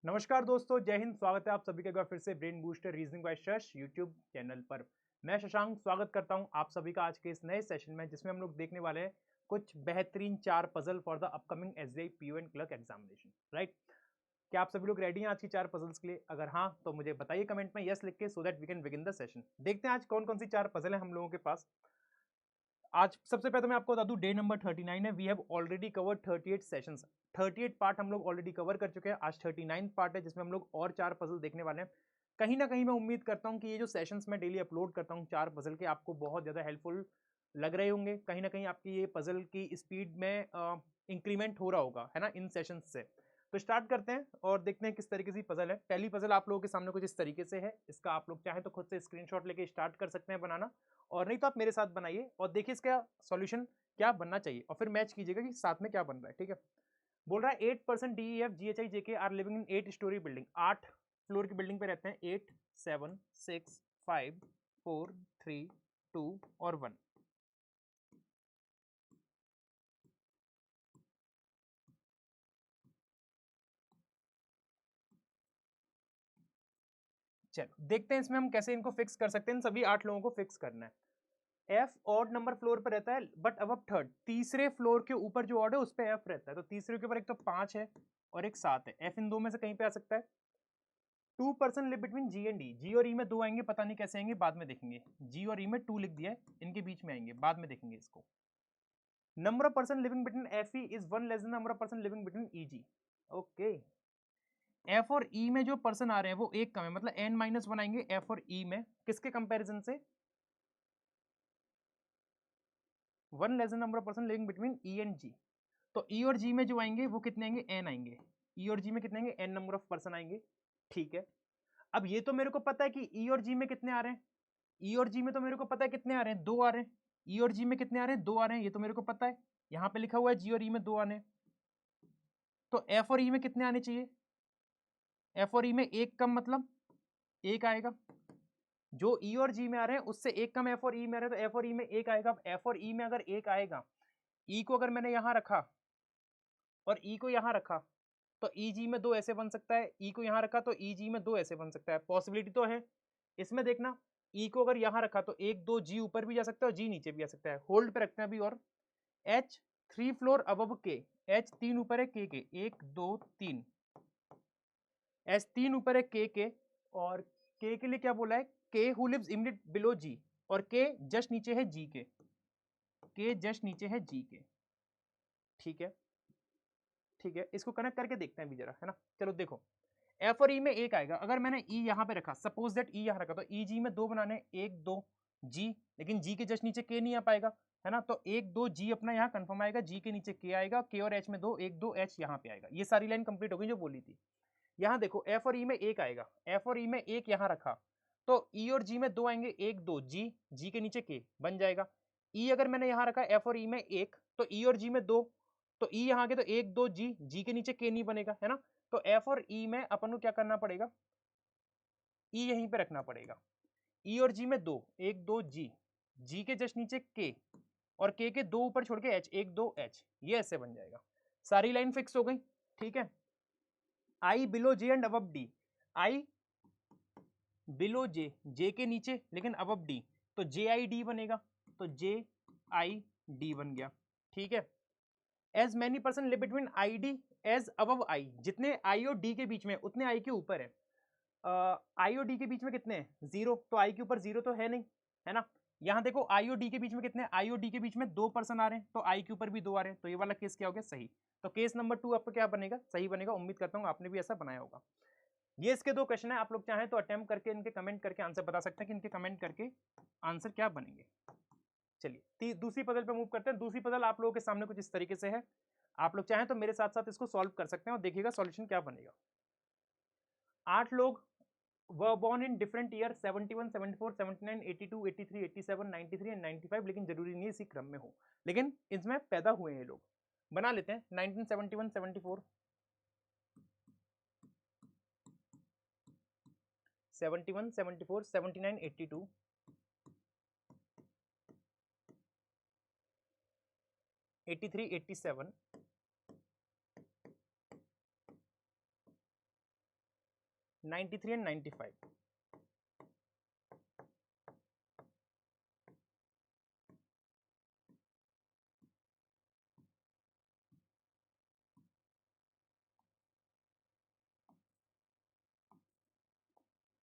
नमस्कार दोस्तों, जय हिंद। स्वागत है आप सभी का एक बार फिर से brain booster reasoning by Shash YouTube channel पर। मैं शशांक स्वागत करता हूं आप सभी का आज के इस नए सेशन में, जिसमें हम लोग देखने वाले हैं कुछ बेहतरीन 4 puzzle for the upcoming SBI PO and clerk examination. Right, क्या आप सभी लोग रेडी हैं आज की 4 पजल्स के लिए? अगर हाँ तो मुझे बताइए कमेंट में यस लिख के, so that we can begin the session. देखते हैं आज कौन कौन सी 4 पजल है हम लोगों के पास। आज सबसे पहले तो मैं आपको बता दूं, डे नंबर 39 है। We have already covered 38 sessions. 38 part हम लोग ऑलरेडी कवर कर चुके हैं। आज 39 पार्ट है, जिसमें हम लोग और 4 पजल देखने वाले हैं। कहीं ना कहीं मैं उम्मीद करता हूं कि ये जो सेशंस मैं डेली अपलोड करता हूं 4 पजल के, आपको बहुत ज़्यादा हेल्पफुल लग रहे होंगे। कहीं ना कहीं आपकी ये पजल की स्पीड में इंक्रीमेंट हो रहा होगा, है ना, इन सेशंस से। तो स्टार्ट करते हैं और देखते हैं किस तरीके से पजल है। पहली पजल आप लोगों के सामने कुछ इस तरीके से है। इसका आप लोग चाहें तो खुद से स्क्रीनशॉट लेके स्टार्ट कर सकते हैं बनाना, और नहीं तो आप मेरे साथ बनाइए और देखिए इसका सॉल्यूशन क्या बनना चाहिए, और फिर मैच कीजिएगा कि साथ में क्या बन रहा है। ठीक है, बोल रहा है 8% DEF GHI JK are living in 8 storey building. 8 floor की बिल्डिंग पे रहते हैं। 8 7 6 5 4 3 2 और 1। चलो देखते हैं इसमें हम कैसे इनको फिक्स कर सकते हैं। इन सभी 8 लोगों को फिक्स करना है। एफ ऑड नंबर फ्लोर पर रहता है, बट अब थर्ड, तीसरे फ्लोर के ऊपर जो ऑड है उस पर एफ रहता है। तो तीसरे के ऊपर एक तो 5 है और एक 7 है। एफ इन दो में से कहीं पे आ सकता है। 2% live between G and D. G और ई में 2 आएंगे, पता नहीं कैसे आएंगे, बाद में देखेंगे। जी और ई में 2 लिख दिया है, इनके बीच में आएंगे, बाद में देखेंगे इसको। Number of person living between F E is 1 less than number of person living between E G. Okay, F और ई में जो पर्सन आ रहे हैं वो एक कम है, मतलब n-1 आएंगे एफ और ई में। किसके कंपैरिजन से? 1 less than number of person living between E and G. तो ई और जी में जो आएंगे वो कितने आएंगे? n आएंगे। ई और जी में कितने आएंगे? n नंबर ऑफ पर्सन आएंगे। ठीक है, अब ये तो मेरे को पता है कि ई और जी में कितने आ रहे हैं। ई और जी में तो मेरे को पता है कितने आ रहे हैं, 2 आ रहे हैं। ई और जी में कितने आ रहे हैं? 2 आ रहे हैं, ये तो मेरे को पता है। यहाँ पे लिखा हुआ है जी और ई में 2 आने। तो एफ और ई में कितने आने चाहिए? एफ और ई में एक कम, मतलब एक आएगा। जो ई और जी में आ रहे हैं उससे एक कम एफ और ई में आ रहे हैं, तो एफ और ई में एक आएगा। अब एफ और ई में अगर एक आएगा, ई को अगर मैंने यहाँ रखा और ई को यहाँ रखा, तो ई जी में 2 ऐसे बन सकता है। ई को यहाँ रखा तो ई जी में 2 ऐसे बन सकता है। पॉसिबिलिटी तो है इसमें। देखना, ई को अगर यहाँ रखा तो 1 2 जी ऊपर भी जा सकता है और जी नीचे भी आ सकता है। होल्ड पे रखते हैं अभी। और एच 3 फ्लोर अबव के। एच 3 ऊपर है के 1 2 3। एच 3 ऊपर है के, और के लिए क्या बोला है? के हु लिव्स इमीडिएट बिलो जी, और के जस्ट नीचे है जी के जस्ट नीचे है जी के। ठीक है, ठीक है, इसको कनेक्ट करके देखते हैं अभी जरा, है ना। चलो देखो, एफ और ई में एक आएगा। अगर मैंने ई यहाँ पे रखा, सपोज दैट ई यहाँ रखा, तो ई जी में 2 बनाने, 1 2 जी, लेकिन जी के जस्ट नीचे के नहीं आ पाएगा, है ना। तो 1 2 जी अपना यहाँ कंफर्म आएगा, जी के नीचे के आएगा, के और एच में 2 1 2 एच यहाँ पे आएगा। ये सारी लाइन कंप्लीट हो गई जो बोली थी। यहाँ देखो, एफ और ई में एक आएगा। एफ और ई में एक यहाँ रखा तो ई और जी में 2 आएंगे, 1 2 जी, जी के नीचे के बन जाएगा। ई अगर मैंने यहाँ रखा एफ और ई में एक, तो ई और जी में 2, तो ई यहाँ के तो 1 2 जी, जी के नीचे के नहीं बनेगा, है ना। तो एफ और ई में अपन को क्या करना पड़ेगा? ई यहीं पे रखना पड़ेगा। ई और जी में 2 1 2 जी, जी के जस्ट नीचे के, और के 2 ऊपर छोड़ के एच 1 2 एच, ये ऐसे बन जाएगा। सारी लाइन फिक्स हो गई। ठीक है, I below J and above D. I below J, J के नीचे लेकिन अबव डी, तो जे आई डी बनेगा। तो जे आई डी बन गया। ठीक है, as many person live between I D as above I. जितने आई और डी के बीच में उतने आई के ऊपर है। आई और डी के बीच में कितने हैं? 0, तो आई के ऊपर 0 तो है नहीं, है ना। यहाँ देखो, आई और डी के बीच में कितने? आई और डी के बीच में 2 पर्सन आ रहे हैं, तो आई के ऊपर भी 2 आ रहे हैं। तो ये वाला केस क्या हो गया? सही। तो केस नंबर 2 आपका क्या बनेगा? सही बनेगा। उम्मीद करता हूँ आपने भी ऐसा बनाया होगा। ये इसके 2 क्वेश्चन है। आप लोग चाहें तो अटेम्प्ट करके इनके कमेंट करके आंसर बता सकते हैं कि इनके कमेंट करके आंसर क्या बनेंगे। चलिए दूसरी पजल पे मूव करते हैं। दूसरी पजल आप लोगों के सामने कुछ इस तरीके से है। आप लोग चाहें तो मेरे साथ साथ इसको सॉल्व कर सकते हैं और देखिएगा सॉल्यूशन क्या बनेगा। 8 लोग were born in different year 71 74 79 82 83 87 93 and 95, लेकिन जरूरी नहीं इसी क्रम में हो, लेकिन इसमें पैदा हुए हैं ये लोग। बना लेते हैं 1971 74 71 74 79 82 83 87 93 एंड 95।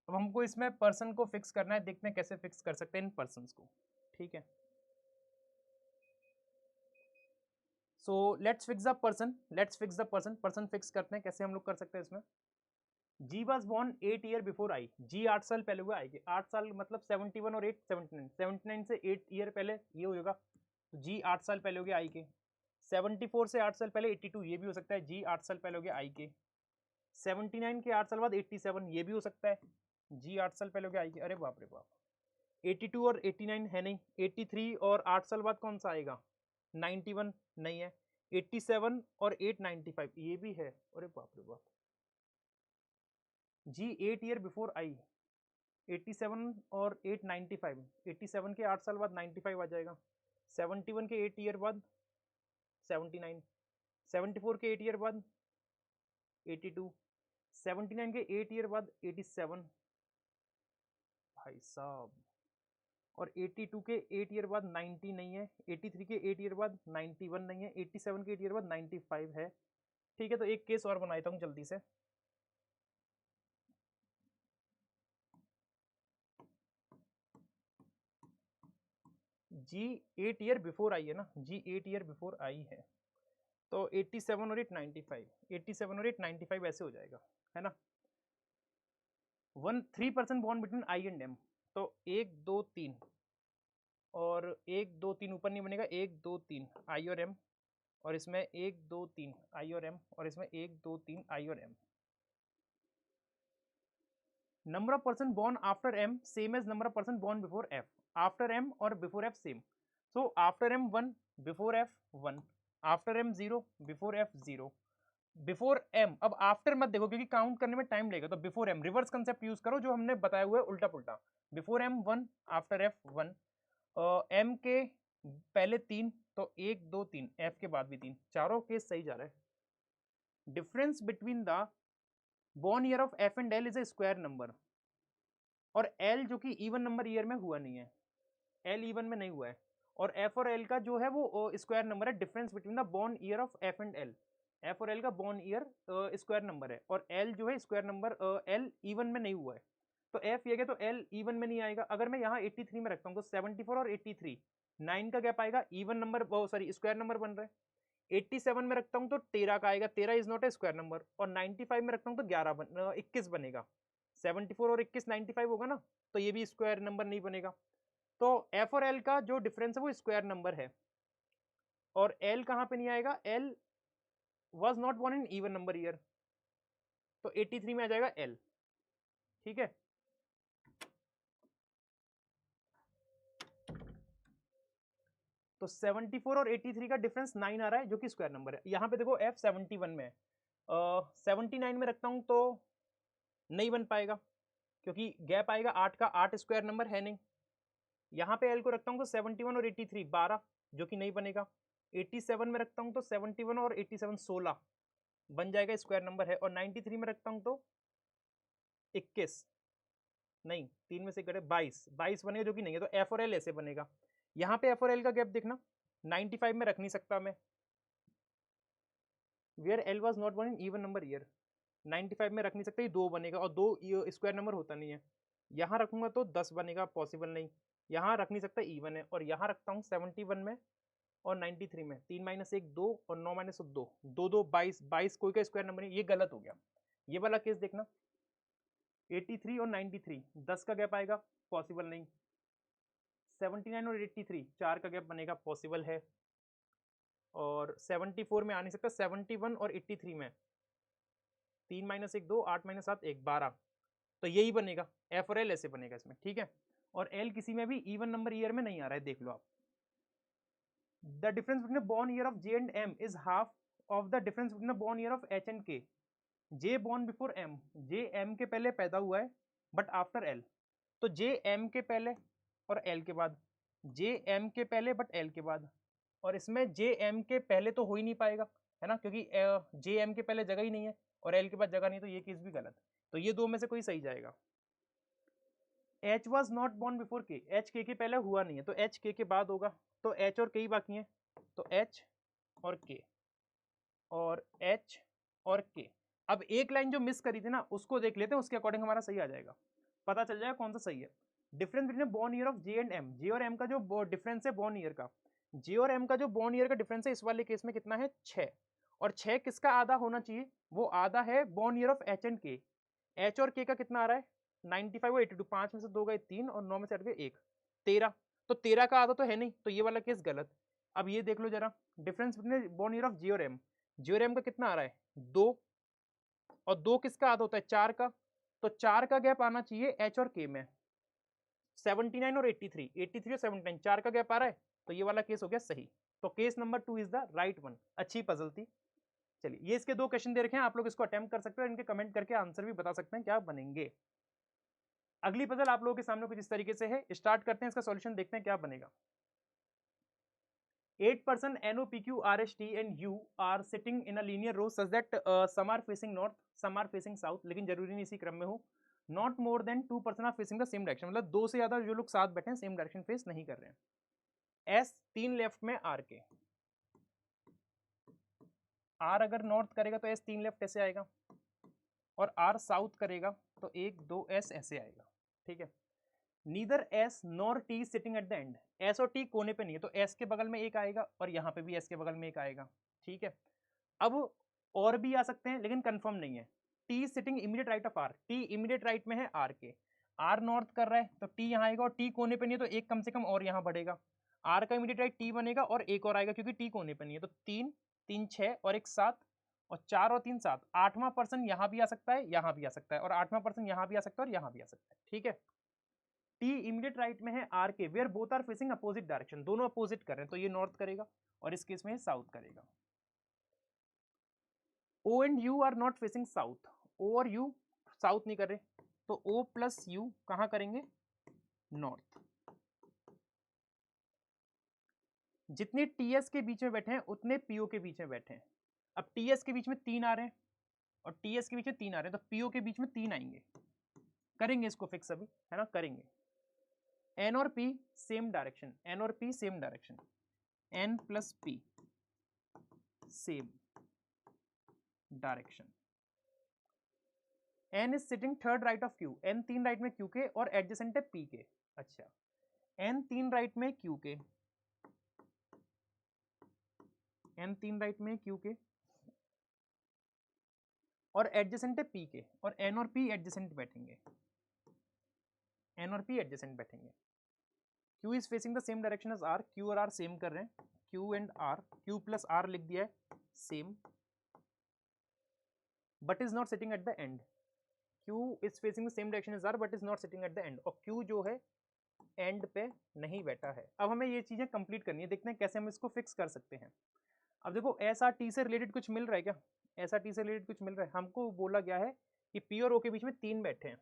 अब हमको इसमें पर्सन को फिक्स करना है, देखते हैं कैसे फिक्स कर सकते हैं इन पर्सन्स को। ठीक है, so let's fix the person, let's fix the person, person fix करते हैं, कैसे हम लोग कर सकते हैं इसमें। G was born 8 year before I, G 8 साल पहले हुआ आई के, 8 साल मतलब 71 और 8 79, 79 से 8 ईयर पहले ये हो जाएगा, तो जी 8 साल पहले हो गया आई के। 74 से 8 साल पहले 82, ये भी हो सकता है, जी 8 साल पहले हो गया आई के। 79 के 8 साल बाद 87, ये भी हो सकता है, जी 8 साल पहले हो गया आई के। अरे बाप रे बाप, 82 और 89 है नहीं, 83 और 8 साल बाद कौन सा आएगा, 91 नहीं है, 87 और 895 ये भी है। अरे बाप रे बाप, जी 8 ईयर बिफोर आई, 87 और 895, 87 के 8 साल बाद 95 आ जाएगा, 71 के 8 ईयर बाद 79, 74 के 8 ईयर बाद 82, 79 के 8 ईयर बाद 87 भाई साहब, और 82 के 8 ईयर बाद 90 नहीं है, 83 के 8 ईयर बाद 91 नहीं है, 87 के 8 ईयर बाद 95 है। ठीक है, तो एक केस और बनाता हूँ जल्दी से। जी 8 ईयर बिफोर आई है ना, जी 8 ईयर बिफोर आई है, तो 87 और 895, 87 और 895 ऐसे हो जाएगा, है ना। 3% bond between I and M, तो 1 2 3 और 1 2 3 ऊपर नहीं बनेगा, 1 2 3 आई और एम, और इसमें 1 2 3 आई और एम, और इसमें 1 2 3 आई और M. Number of person born after M same as number of person born before F, after M और before F same, so after M 1, before F 1, after M 0, before F 0, before M. अब after मत देखो क्योंकि count करने में time लगेगा, तो before M reverse concept use करो जो हमने बताया हुआ है उल्टा पुल्टा। Before M 1, after F 1, M K पहले 3, तो 1 2 3, एफ के बाद भी 3, चारों केस सही जा रहा है। Difference between the born year of F and L is a square number, और एल जो कि इवन नंबर ईयर में हुआ नहीं है, एल इवन में नहीं हुआ है, और एफ और एल का जो है वो स्क्वायर नंबर है। Difference between the born year of F and L, F और एल का बॉर्न ईयर स्क्वायर नंबर है, और एल जो है स्क्वायर नंबर, एल इवन में नहीं हुआ है, तो एफ ये गया, तो एल इवन में नहीं आएगा। अगर मैं यहाँ 83 में रखता हूँ तो 74 और 83 9 का गैप आएगा, even number, sorry square number बन रहा है। 87 में रखता हूँ तो 13 का आएगा, 13 is not a square number, और 95 में रखता हूँ तो 21 बनेगा, 74 और 21 95 होगा ना, तो ये भी स्क्वायर नंबर नहीं बनेगा। तो एफ और एल का जो डिफरेंस है वो स्क्वायर नंबर है, और एल कहाँ पे नहीं आएगा, L was not born in even number year, तो 83 में आ जाएगा एल। ठीक है, तो 74 और 83 का डिफरेंस 9 आ रहा है जो कि स्क्वायर नंबर है। यहाँ पे देखो एफ 71 में है, 79 में रखता हूँ तो नहीं बन पाएगा क्योंकि गैप आएगा 8 का, 8 स्क्वायर नंबर है नहीं। यहाँ पे एल को रखता हूँ तो 71 और 83 12, जो कि नहीं बनेगा। 87 में रखता हूँ तो 71 और 87 16 बन जाएगा, स्क्वायर नंबर है। और 93 में रखता हूँ तो 21 नहीं, 3 में से कटे 22 बनेगा, जो कि नहीं है, तो एफ और एल ऐसे बनेगा। यहाँ पे एफ और एल का गैप देखना, 95 में रख नहीं सकता मैं, where L was not born in even number year, 95 में रख नहीं सकता, ये 2 बनेगा, और 2 स्क्वायर नंबर होता नहीं है। यहाँ रखूंगा तो 10 बनेगा, पॉसिबल नहीं। यहाँ रख नहीं सकता, इवन है। और यहाँ रखता हूँ 71 में और 93 में, 3 माइनस 1 2 और 9 माइनस 2 2 2 22, 22 कोई का स्क्वायर नंबर नहीं, ये गलत हो गया। ये वाला केस देखना, 83 और 93 10 का गैप आएगा, पॉसिबल नहीं। 79 और 83 4 का गैप बनेगा, पॉसिबल है। और 74 में आ नहीं सकता, 71 और 83 में 3 माइनस 1 2, 8 माइनस 7 1 12, तो यही बनेगा, एफ और एल ऐसे बनेगा इसमें। ठीक है, और एल किसी में भी इवन नंबर ईयर में नहीं आ रहा है, देख लो आप। The difference between born year of J and M is half of the difference between born year of H and K. J born before M, J M K पहले पैदा हुआ है बट आफ्टर एल, तो जे M K पहले और L के बाद, जे M K पहले बट एल के बाद, और इसमें जे एम के पहले तो हो ही नहीं पाएगा, है ना, क्योंकि जे एम के पहले जगह ही नहीं है और एल के बाद जगह नहीं, तो ये केस भी गलत। तो ये दो में से कोई सही जाएगा। H was not born before K, H K के पहले हुआ नहीं है, तो H K के बाद होगा, तो H और K ही बाकी है, तो H और K और H और K। अब एक लाइन जो मिस करी थी ना उसको देख लेते हैं, उसके अकॉर्डिंग हमारा सही आ जाएगा, पता चल जाएगा कौन सा सही है। Difference between born year of J and M, J और M का जो डिफरेंस है बॉर्न ईयर का, J और M का जो बॉर्न ईयर का डिफरेंस है इस वाले केस में कितना है 6, और 6 किसका आधा होना चाहिए, वो आधा है born year of H and K। H और K का कितना आ रहा है 95 और 82, 5 में से 2 गए 3 और 9 में से 8 गए 1, 13, तो 13 का आधा तो है नहीं, तो ये वाला केस गलत। अब ये देख लो जरा, difference between born year of J और M, J और M का कितना आ रहा है 2, और 2 किसका आधा होता है 4 का, तो 4 का गैप आना चाहिए H और K में, 79 और 83, 83 और 79, 4 का गैप आ रहा है, तो ये वाला केस हो गया सही। तो case number 2 is the right one. अच्छी पजल थी। चलिए ये इसके 2 क्वेश्चन दे रखे हैं, आप लोग इसको अटेम्प्ट कर सकते हो, इनके कमेंट करके आंसर भी बता सकते हैं क्या बनेंगे। अगली पजल आप लोगों के सामने कुछ इस तरीके से है, स्टार्ट करते हैं इसका सॉल्यूशन, देखते हैं क्या बनेगा। 8 person NOPQ RST and U are sitting in a linear row such that some are facing north, some are facing south, लेकिन जरूरी नहीं इसी क्रम में हो। Not more than 2 person are facing the same direction, मतलब 2 से ज्यादा जो लोग साथ बैठे हैं सेम डायरेक्शन फेस नहीं कर रहे हैं। S 3 लेफ्ट में R के, R अगर नॉर्थ करेगा तो S 3 लेफ्ट ऐसे आएगा, और R साउथ करेगा तो 1 2 S ऐसे आएगा, ठीक है। Neither S nor T sitting at the and, S और T कोने पे नहीं है, तो S के बगल में एक आएगा और यहाँ पे भी S के बगल में एक आएगा, ठीक है। अब और भी आ सकते हैं लेकिन कंफर्म नहीं है। T sitting immediate right of R, T immediate right में है R के, R नॉर्थ कर रहा है तो T यहाँ आएगा, और T कोने पे नहीं है तो एक कम से कम और यहाँ बढ़ेगा, R का इमीडिएट राइट T बनेगा और एक और आएगा क्योंकि T कोने पे नहीं है, तो 3 3 6 और 1 7, और 4 और 3 7, 8वां पर्सन यहाँ भी आ सकता है, यहाँ भी आ सकता है, और 8वां पर्सन यहाँ भी आ सकता है और यहाँ भी आ सकता है, ठीक है। T इमीडिएट राइट में है R के, where both are facing opposite direction, दोनों अपोजिट कर रहे हैं, तो ये नॉर्थ करेगा और इस केस में साउथ करेगा। O and U are not facing south, O और U साउथ नहीं कर रहे, तो O प्लस U कहाँ करेंगे नॉर्थ। जितने TS के बीच में बैठे हैं उतने PO के बीच में बैठे हैं। अब TS के बीच में 3 आ रहे हैं और TS के बीच में 3 आ रहे हैं, तो PO के बीच में 3 आएंगे, करेंगे इसको फिक्स अभी, है ना, करेंगे। N और P सेम डायरेक्शन, N और P same direction, N plus P same direction. N is sitting third right of Q, N 3 right में Q के और एडजेसेंट है P के। अच्छा, N 3 राइट में Q के, N 3 राइट में Q के और एडजेसेंट है P के, और N और P एडजेसेंट बैठेंगे, N और P एडजेसेंट बैठेंगे। Q is facing the same direction as R, Q और R सेम कर रहे हैं, Q and R, Q plus R लिख दिया है same, but is not sitting at the end. Q is facing the same direction as R but is not sitting at the end, और Q जो है and पे नहीं बैठा है। अब हमें ये चीजें कंप्लीट करनी है, देखते हैं कैसे हम इसको फिक्स कर सकते हैं। अब देखो SRT से रिलेटेड कुछ मिल रहा है क्या, SRT से रिलेटेड कुछ मिल रहा है, हमको बोला गया है कि P और O के बीच में 3 बैठे हैं।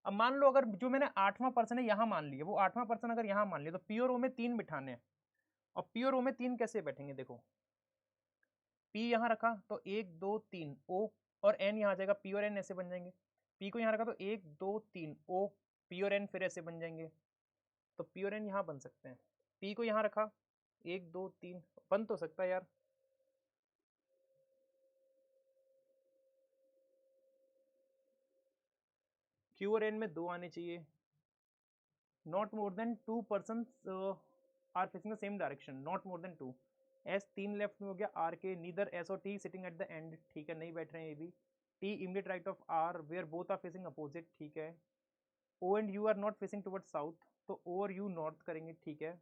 अब मान लो अगर जो मैंने 8वां पर्सन है यहाँ मान लिया, वो 8वां पर्सन अगर यहाँ मान लिया, तो P और O में 3 बिठाने हैं, और P और O में 3 कैसे बैठेंगे, देखो P यहाँ रखा तो 1 2 3 O, और N यहाँ आ जाएगा, P और N ऐसे बन जाएंगे। P को यहाँ रखा तो 1 2 3 O, P और N फिर ऐसे बन जाएंगे, तो P और N यहाँ बन सकते हैं। P को यहाँ रखा 1 2 3, बन तो सकता है यार, Q और N में 2 आने चाहिए। Not more than 2 person are facing the same direction, not more than 2। S 3 left में हो गया R के, नीदर S और T sitting at the end, ठीक है, नहीं बैठ रहे हैं ये भी। T immediate right of R where both are facing opposite, ठीक है। O and U are not facing toward south, तो O और U नॉर्थ करेंगे, ठीक है।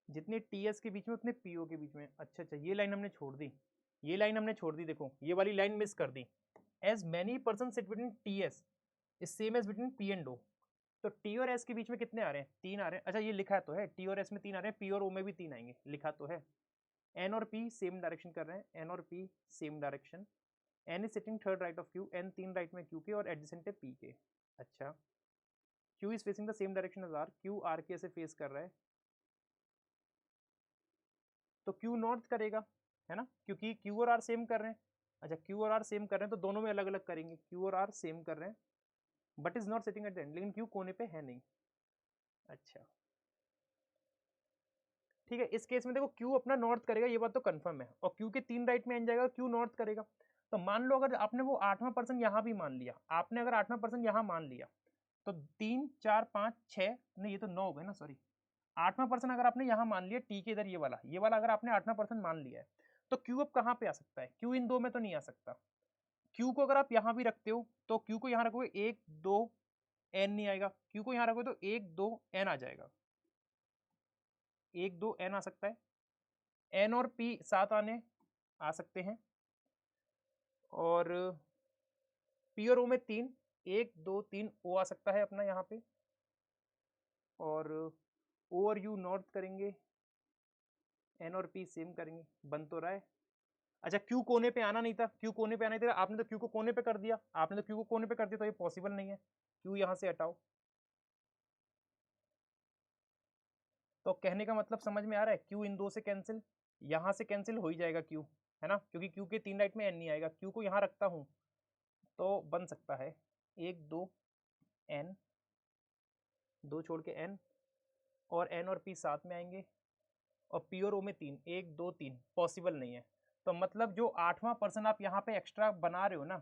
जितने TS के बीच में उतने PO के बीच में, अच्छा अच्छा, ये लाइन हमने छोड़ दी, ये लाइन हमने छोड़ दी, देखो ये वाली लाइन मिस कर दी। As many person sit between TS is same as between P and O, तो T और S के बीच में कितने आ रहे हैं, 3 आ रहे हैं। अच्छा ये लिखा तो है T और S में 3 आ रहे हैं, P और O में भी 3 आएंगे, लिखा तो है। N और P सेम डायरेक्शन कर रहे हैं, N और P same direction, N is sitting third right of Q, N 3 right में Q के और एडजेसेंट है P के। अच्छा, Q is facing the same direction as R, Q R के से फेस कर रहा है, तो Q नॉर्थ करेगा, है ना, क्योंकि क्यू और आर सेम कर रहे हैं। अच्छा क्यू और आर सेम कर रहे हैं तो दोनों में अलग अलग करेंगे, क्यू और आर सेम कर रहे हैं but is not sitting at the and, लेकिन क्यू कोने पे है नहीं। अच्छा ठीक है, इस केस में देखो क्यू अपना नॉर्थ करेगा, ये बात तो कंफर्म है, और क्यू के 3 राइट में एन जाएगा, क्यू नॉर्थ करेगा। तो मान लो अगर आपने वो 8वां पर्सन यहाँ भी मान लिया, आपने अगर 8वां पर्सन यहाँ मान लिया तो 3 4 5 6 नहीं, ये तो 9 हो गए ना, सॉरी 8वां पर्सन अगर आपने यहाँ मान लिया टी के इधर, ये वाला अगर आपने 8वां पर्सन मान लिया है, तो क्यू अब कहाँ पे आ सकता है, क्यू इन दो में तो नहीं आ सकता। क्यू को अगर आप यहाँ भी रखते हो तो क्यू को यहाँ रखोगे 1 2 एन नहीं आएगा, क्यू को यहाँ रखोगे तो 1 2 एन आ जाएगा, 1 2 एन आ सकता है, एन और पी साथ आने आ सकते हैं, और पी और ओ में 3 1 2 3 ओ आ सकता है अपना यहाँ पे, और ओ और यू नॉर्थ करेंगे, एन और पी सेम करेंगे, बन तो रहा है। अच्छा क्यू कोने पे आना नहीं था, क्यू कोने पे आना नहीं था, आपने तो क्यू को कोने पे कर दिया, आपने तो क्यू को कोने पे कर दिया, तो ये पॉसिबल नहीं है, क्यू यहाँ से हटाओ। तो कहने का मतलब समझ में आ रहा है, क्यू इन दो से कैंसिल, यहाँ से कैंसिल हो ही जाएगा क्यू, है ना, क्योंकि क्यू के 3 राइट में एन नहीं आएगा, क्यू को यहाँ रखता हूँ तो बन सकता है 1 2 एन, 2 छोड़ के एन, और एन और पी साथ में आएंगे, और पी और ओ में 3 1 2 3 पॉसिबल नहीं है। तो मतलब जो 8वां पर्सन आप यहाँ पे एक्स्ट्रा बना रहे हो ना,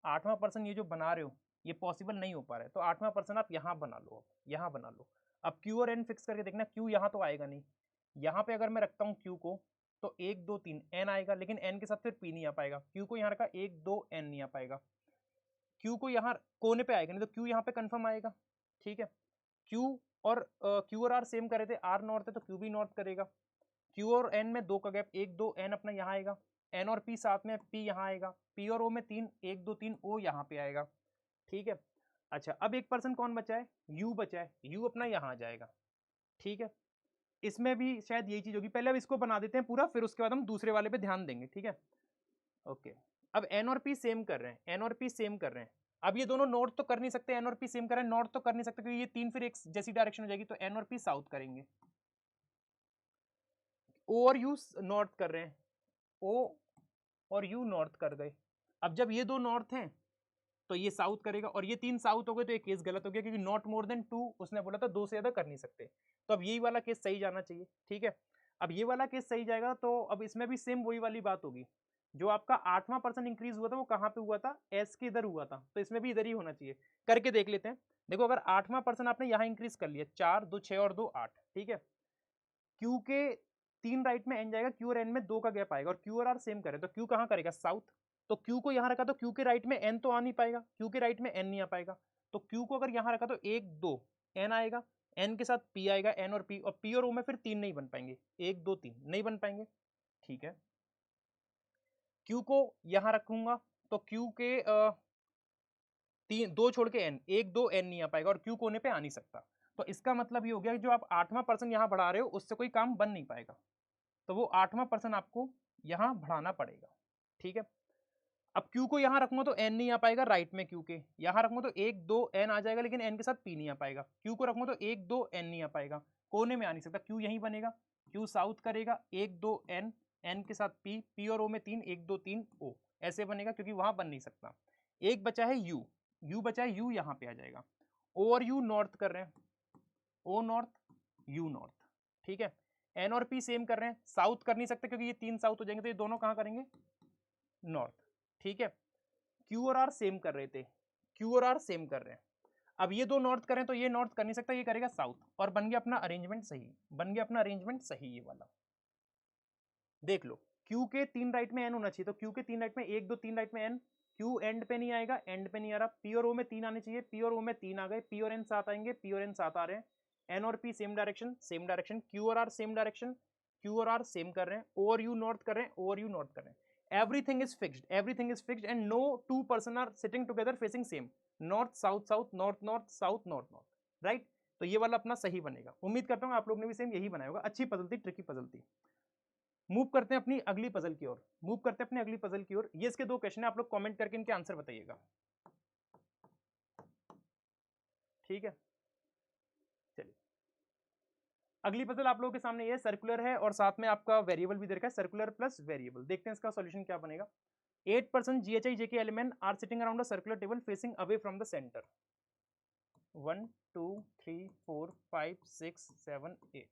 8वां पर्सन ये जो बना रहे हो ये पॉसिबल नहीं हो पा रहा है, तो 8वां पर्सन आप यहाँ बना लो, यहाँ बना लो। अब क्यू और एन फिक्स करके देखना, क्यू यहाँ तो आएगा नहीं, यहाँ पे अगर मैं रखता हूँ क्यू को तो 1 2 3 एन आएगा, लेकिन एन के साथ फिर पी नहीं आ पाएगा, क्यू को यहाँ रखा 1 2 एन नहीं आ पाएगा, क्यू को यहाँ कोने पे आएगा नहीं, तो क्यू यहाँ पे कंफर्म आएगा। ठीक है, क्यू और आर सेम कर रहे थे, आर नॉर्थ है तो क्यू भी नॉर्थ करेगा, क्यू और एन में 2 का गैप 1 2 एन अपना यहाँ आएगा, एन और पी साथ में, पी यहाँ आएगा, पी और ओ में 3 1 2 3 ओ यहाँ पे आएगा। ठीक है, अच्छा अब एक पर्सन कौन बचा है, यू बचा है, यू अपना यहाँ आ जाएगा। ठीक है, इसमें भी शायद यही चीज होगी, पहले अब इसको बना देते हैं पूरा, फिर उसके बाद हम दूसरे वाले पे ध्यान देंगे। ठीक है, ओके, अब एन और पी सेम कर रहे हैं, एन और पी सेम कर रहे हैं, अब ये दोनों नॉर्थ तो कर नहीं सकते, एन और पी सेम कर रहे हैं, नॉर्थ तो कर नहीं सकते क्योंकि ये 3 फिर एक जैसी डायरेक्शन हो जाएगी, तो एन और पी साउथ करेंगे, ओ और यू नॉर्थ कर रहे हैं, ओ और यू नॉर्थ कर गए। अब जब ये दो नॉर्थ हैं तो ये साउथ करेगा, और ये 3 साउथ हो गए, तो ये केस गलत हो गया क्योंकि नॉट मोर देन 2 उसने बोला था, 2 से ज्यादा कर नहीं सकते, तो अब यही वाला केस सही जाना चाहिए। ठीक है, अब ये वाला केस सही जाएगा, तो अब इसमें भी सेम वही वाली बात होगी, जो आपका 8वां पर्सन इंक्रीज हुआ था वो कहाँ पे हुआ था, एस के इधर हुआ था, तो इसमें भी इधर ही होना चाहिए। करके देख लेते हैं, देखो अगर 8वां पर्सन आपने यहाँ इंक्रीज कर लिया, 4 2 6 और 2 8, ठीक है, क्यू के 3 राइट में एन जाएगा, क्यू और एन में 2 का गैप आएगा, और क्यू और आर सेम करे तो क्यू कहाँ करेगा, साउथ, तो क्यू को यहाँ रखा तो क्यू के राइट में एन तो आ नहीं पाएगा, क्यू के राइट में एन नहीं आ पाएगा, तो क्यू को अगर यहाँ रखा तो 1 2 एन आएगा, एन के साथ पी आएगा, एन और पी और ओ में फिर 3 नहीं बन पाएंगे, 1 2 3 नहीं बन पाएंगे। ठीक है, क्यू को यहाँ रखूंगा तो क्यू के 2 छोड़ के एन, 1 2 एन नहीं आ पाएगा, और क्यू कोने पे आ नहीं सकता, तो इसका मतलब ये हो गया कि जो आप 8वां पर्सन यहाँ बढ़ा रहे हो उससे कोई काम बन नहीं पाएगा, तो वो 8वां पर्सन आपको यहां बढ़ाना पड़ेगा। ठीक है, अब क्यू को यहां रखूंगा तो एन नहीं आ पाएगा, राइट में क्यू के यहां रखूंगा तो 1 2 एन आ जाएगा, लेकिन एन के साथ पी नहीं आ पाएगा, क्यू को रखूंगा तो 1 2 एन नहीं आ पाएगा, कोने में आ नहीं सकता, क्यू यहीं बनेगा, क्यू साउथ करेगा 1 2 एन, एन के साथ पी, पी और ओ में 3 1 2 3 ओ, ऐसे बनेगा क्योंकि वहां बन नहीं सकता। एक बचा है यू, यू बचा है, यू यहां पे आ जाएगा, ओ और यू नॉर्थ कर रहे हैं, ओ नॉर्थ यू नॉर्थ। ठीक है, एन और पी सेम कर रहे हैं, साउथ कर नहीं सकते क्योंकि ये 3 साउथ हो जाएंगे, तो ये दोनों कहां करेंगे, नॉर्थ। ठीक है, क्यू और आर सेम कर रहे थे, क्यू और आर सेम कर रहे हैं, अब ये दो नॉर्थ करें तो ये नॉर्थ कर नहीं सकता, ये करेगा साउथ, और बन गया अपना अरेंजमेंट सही, बन गया अपना अरेंजमेंट सही ये वाला। देख लो, क्यू के 3 राइट में एन होना चाहिए, तो क्यू के 3 राइट में 1 2 3 राइट में एन, क्यू एंड पे नहीं आएगा, एंड पे नहीं आ रहा, पी और ओ में 3 आने चाहिए, पी और ओ में 3 आ गए, पी और एन साथ आएंगे, पी और एन साथ आ रहे हैं, एन और पी सेम डायरेक्शन, क्यू और आर सेम डायरेक्शन, क्यू और आर सेम कर रहे हैं, ओ और यू नॉर्थ कर रहे हैं, ओ और यू नॉर्थ कर रहे हैं, everything is fixed and no 2 person are sitting together facing same, north south south, north north south, north north, right, तो ये वाला अपना सही बनेगा। उम्मीद करता हूँ आप लोग ने भी सेम यही बनाया होगा, अच्छी पजल थी, ट्रिकी पजल थी। मूव करते हैं अपनी अगली पजल की ओर, मूव करते हैं अपनी अगली पजल की ओर, ये इसके 2 क्वेश्चन है, आप लोग कमेंट करके इनके आंसर बताइएगा। ठीक है, चलिए अगली पजल आप लोगों के सामने ये सर्कुलर है और साथ में आपका वेरिएबल भी दे रखा है, सर्कुलर प्लस वेरिएबल। देखते हैं इसका सॉल्यूशन क्या बनेगा। 8% GHI JK element are sitting around a circular table facing away from the centre. 1 2 3 4 5 6 7 8।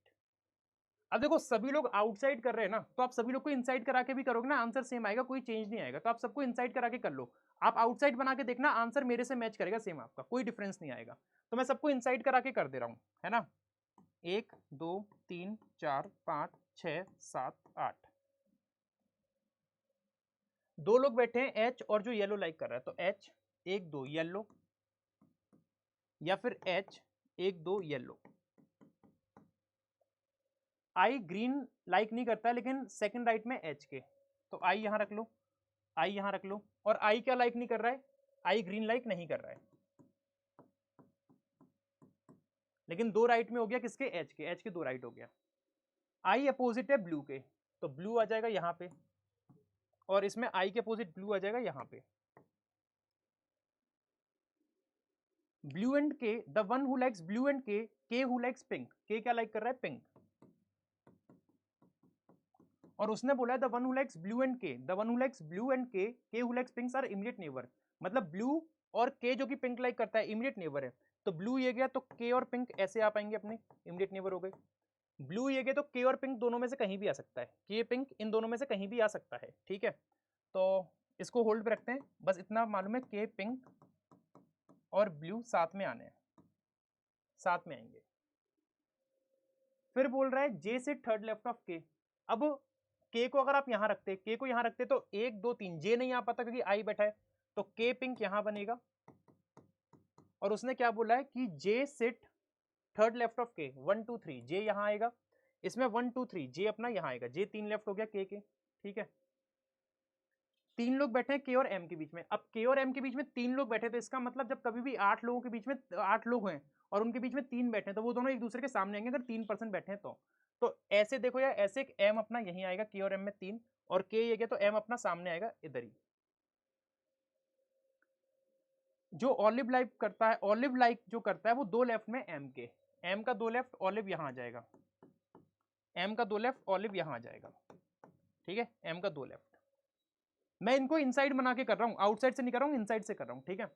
अब देखो सभी लोग आउटसाइड कर रहे हैं ना, तो आप सभी लोग को इनसाइड करा के भी करोगे ना, आंसर सेम आएगा, कोई चेंज नहीं आएगा। तो आप सबको इनसाइड करा के कर लो, आप आउटसाइड बना के देखना, आंसर मेरे से मैच करेगा सेम, आपका कोई डिफरेंस नहीं आएगा। तो मैं सबको इनसाइड करा के कर दे रहा हूं, है ना। 1 2 3 4 5 6 7 8। दो लोग बैठे हैं एच और जो येलो लाइक कर रहा है, तो एच 1 2 येलो, या फिर एच 1 2 येलो। आई ग्रीन लाइक नहीं करता है लेकिन सेकंड राइट में एच के, तो आई यहां रख लो, आई यहां रख लो। और आई क्या लाइक नहीं कर रहा है, आई ग्रीन लाइक नहीं कर रहा है, लेकिन दो राइट में हो गया किसके, एच के, एच के दो राइट हो गया। आई अपोजिट है ब्लू के, तो ब्लू आ जाएगा यहां पे, और इसमें आई के अपोजिट ब्लू आ जाएगा यहां पे। Blue and K, the one who likes blue and K who likes pink, के क्या लाइक कर रहा है, पिंक। और उसने बोला है the one who likes blue and K, the one who likes blue and K who likes pinks are immediate neighbour. मतलब ब्लू और के जो कि पिंक लाइक करता है इमीडिएट नेबर है, तो ब्लू ये गया तो के और पिंक ऐसे आ पाएंगे अपने, इमीडिएट नेबर हो गए। ब्लू ये गया तो के और पिंक दोनों में से कहीं भी आ सकता है, के पिंक इन दोनों में से कहीं भी आ सकता है, ठीक है। तो इसको होल्ड पे रखते हैं, बस इतना मालूम है के पिंक और ब्लू साथ में आने हैं, साथ में आएंगे। फिर बोल रहा है जे से थर्ड लेफ्ट ऑफ के। अब के को अगर आप यहां रखते, के को यहां रखते तो 1 2 3 जे नहीं आ पाता क्योंकि आई बैठा है, तो के पिंक यहां बनेगा। और उसने क्या बोला है कि जे सिट थर्ड लेफ्ट ऑफ के, 1 2 3 जे यहां आएगा, इसमें 1 2 3 जे अपना यहां आएगा, जे 3 लेफ्ट हो गया के, ठीक है। तीन लोग बैठे हैं के और एम के बीच में, अब के और एम के बीच में तीन लोग बैठे, तो इसका मतलब जब कभी भी 8 लोगों के बीच में 8 लोग हैं और उनके बीच में 3 बैठे हैं, तो वो दोनों एक दूसरे के सामने आएंगे अगर 3% बैठे हैं तो ऐसे देखो यार, ऐसे एम अपना यहीं आएगा, के और एम में 3, और के ये गया तो एम अपना सामने आएगा इधर ही। जो ऑलिव लाइक करता है, ऑलिव लाइक जो करता है वो दो लेफ्ट में एम के, एम का दो लेफ्ट ऑलिव यहां आ जाएगा, एम का दो लेफ्ट ऑलिव यहां आ जाएगा, ठीक है, एम का दो लेफ्ट। मैं इनको इनसाइड बना के कर रहा हूं, आउटसाइड से नहीं कर रहा हूं, इनसाइड से कर रहा हूं, ठीक है।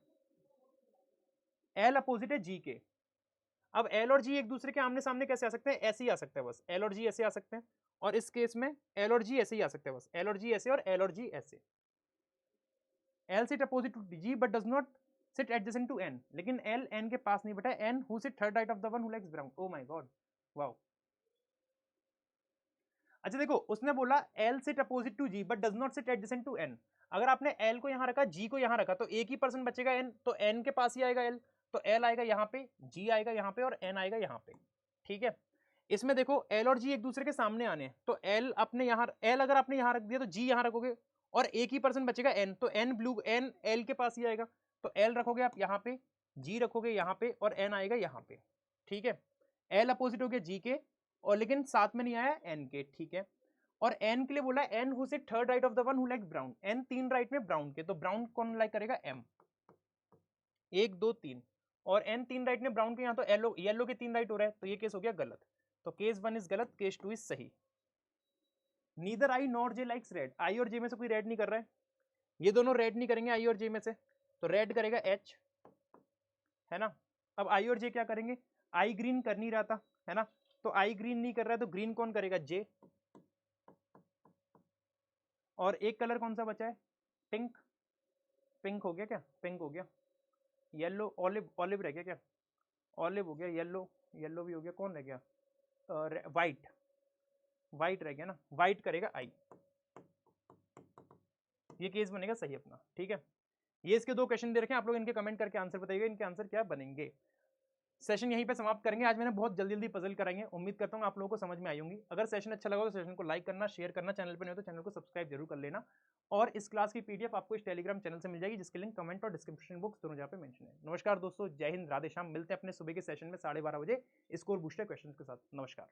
एल अपोजिट है जी के। अब एल और जी एक दूसरे के आमने सामने कैसे आ सकते हैं, ऐसे ही आ सकते हैं, बस एल और जी ऐसे आ सकते हैं, और इस केस में एल और जी ऐसे ही आ सकते हैं, बस एल और जी ऐसे और एल और जी ऐसे। L sit opposite to G but does not sit adjacent to N, लेकिन एल एन के पास नहीं बैठा, N who sit third right of the one who likes brown. Oh my god, wow. अच्छा देखो, उसने बोला L sit opposite to G but does not sit adjacent to N. अगर आपने एल को यहां रखा, जी को यहां रखा, तो एक ही पर्सन बचेगा एन, तो एन के पास ही आएगा एल, तो एल आएगा यहाँ पे, जी आएगा यहाँ पे, और एन आएगा यहाँ पे, ठीक है। इसमें देखो एल और जी एक दूसरे के सामने आने हैं, तो एल अपने यहाँ, एल अगर आपने यहाँ रख दिया तो जी यहाँ रखोगे, और एक ही पर्सन बचेगा एन, तो एन ब्लू, एन एल के पास ही आएगा, तो एल रखोगे आप यहाँ पे, जी रखोगे यहाँ पे, और एन आएगा यहाँ पे, ठीक है। एल अपोजिट हो गया जी के, और लेकिन साथ में नहीं आया एन के, ठीक है। और एन के लिए बोला N who sit third right of the one who likes brown, N तीन राइट में ब्राउन के, तो ब्राउन कौन लाइक करेगा, एम, 1 2 3, और एन तीन राइट में ब्राउन के, यहाँ तो येलो, येलो के 3 राइट हो रहा है, तो ये केस हो गया गलत, तो केस 1 इज गलत, केस 2 इज सही। Neither I not J likes red, I और जे में से कोई रेड नहीं कर रहा है, ये दोनों रेड नहीं करेंगे आई और जे में से, तो रेड करेगा एच, है ना। अब आई और जे क्या करेंगे, आई ग्रीन कर नहीं रहा था, है ना, तो आई ग्रीन नहीं कर रहा है, तो ग्रीन कौन करेगा, जे। और एक कलर कौन सा बचा है, पिंक, पिंक हो गया क्या, पिंक हो गया। येलो, ऑलिव, ऑलिव रह गया क्या, ऑलिव हो गया, येलो, येलो भी हो गया, कौन रह गया, वाइट, वाइट रह गया ना, वाइट करेगा आई, ये केस बनेगा सही अपना, ठीक है। ये इसके दो क्वेश्चन दे रखे हैं, आप लोग इनके कमेंट करके आंसर बताइएगा, इनके आंसर क्या बनेंगे। सेशन यहीं पे समाप्त करेंगे, आज मैंने बहुत जल्दी जल्दी पजल कराई है, उम्मीद करता हूँ आप लोगों को समझ में आई होंगी। अगर सेशन अच्छा लगा तो सेशन को लाइक करना, शेयर करना, चैनल पर नहीं हो तो चैनल को सब्सक्राइब जरूर कर लेना, और इस क्लास की पीडीएफ आपको इस टेलीग्राम चैनल से मिल जाएगी, जिसकी लिंक कमेंट और डिस्क्रिप्शन बॉक्स दोनों जहाँ पे मेंशन है। नमस्कार दोस्तों, जय हिंद, राधे श्याम, मिलते हैं अपने सुबह के सेशन में 12:30 बजे स्कोर बूस्टर क्वेश्चन के साथ। नमस्कार।